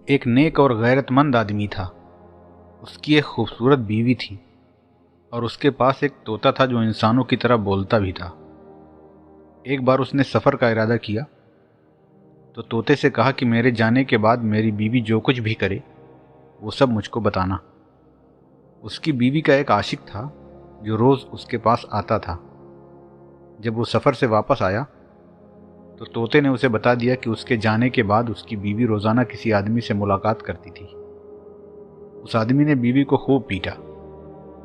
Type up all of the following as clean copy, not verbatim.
ایک نیک اور غیرت مند آدمی تھا۔ اس کی ایک خوبصورت بیوی تھی اور اس کے پاس ایک طوطا تھا جو انسانوں کی طرح بولتا بھی تھا۔ ایک بار اس نے سفر کا ارادہ کیا تو طوطے سے کہا کہ میرے جانے کے بعد میری بیوی جو کچھ بھی کرے وہ سب مجھ کو بتانا۔ اس کی بیوی کا ایک عاشق تھا جو روز اس کے پاس آتا تھا۔ جب وہ سفر سے واپس آیا تو طوطے نے اسے بتا دیا کہ اس کے جانے کے بعد اس کی بیوی روزانہ کسی آدمی سے ملاقات کرتی تھی۔ اس آدمی نے بیوی کو خوب پیٹا۔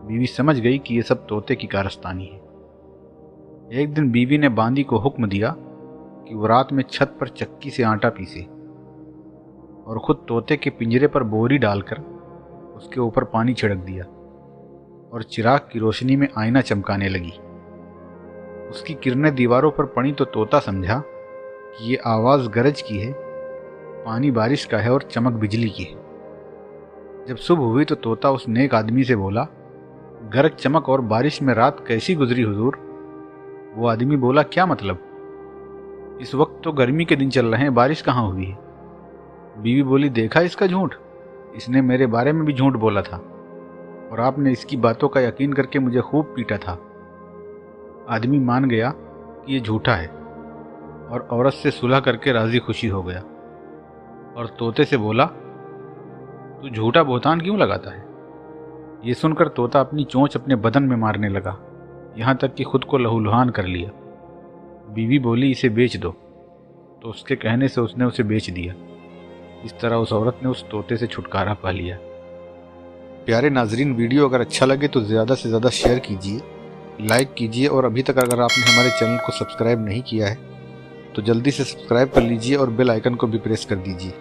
بیوی سمجھ گئی کہ یہ سب طوطے کی کارستانی ہے۔ ایک دن بیوی نے باندی کو حکم دیا کہ وہ رات میں چھت پر چکی سے آٹا پیسے اور خود طوطے کے پنجرے پر بوری ڈال کر اس کے اوپر پانی چھڑک دیا اور چراغ کی روشنی میں آئینہ چمکانے لگی۔ اس کی کرنیں دیواروں پر پڑیں تو طوطا سمجھا کہ یہ آواز گرج کی ہے، پانی بارش کا ہے اور چمک بجلی کی ہے۔ جب صبح ہوئی تو طوطا اس نیک آدمی سے بولا، گرج چمک اور بارش میں رات کیسی گزری حضور؟ وہ آدمی بولا، کیا مطلب؟ اس وقت تو گرمی کے دن چل رہے ہیں، بارش کہاں ہوئی ہے؟ بیوی بولی، دیکھا اس کا جھوٹ، اس نے میرے بارے میں بھی جھوٹ بولا تھا اور آپ نے اس کی باتوں کا یقین کر کے مجھے خوب پیٹا تھا۔ آدمی مان گیا کہ یہ جھوٹا ہے اور عورت سے صلح کر کے راضی خوشی ہو گیا اور طوطے سے بولا، تو جھوٹا بہتان کیوں لگاتا ہے؟ یہ سن کر طوطا اپنی چونچ اپنے بدن میں مارنے لگا، یہاں تک کہ خود کو لہولہان کر لیا۔ بیوی بولی، اسے بیچ دو، تو اس کے کہنے سے اس نے اسے بیچ دیا۔ اس طرح اس عورت نے اس طوطے سے چھٹکارا پا لیا۔ پیارے ناظرین، ویڈیو اگر اچھا لگے تو زیادہ سے زیادہ شیئر کیجیے، لائک کیجیے اور ابھی تک اگر آپ نے ہمارے چینل کو سبسکرائب نہیں کیا ہے تو جلدی سے سبسکرائب کر لیجیے اور بیل آئیکن کو بھی پریس کر دیجیے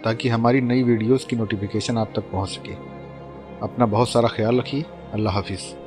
تاکہ ہماری نئی ویڈیوز کی نوٹیفیکیشن آپ تک پہنچ سکے۔ اپنا بہت سارا خیال رکھیے۔ اللہ حافظ۔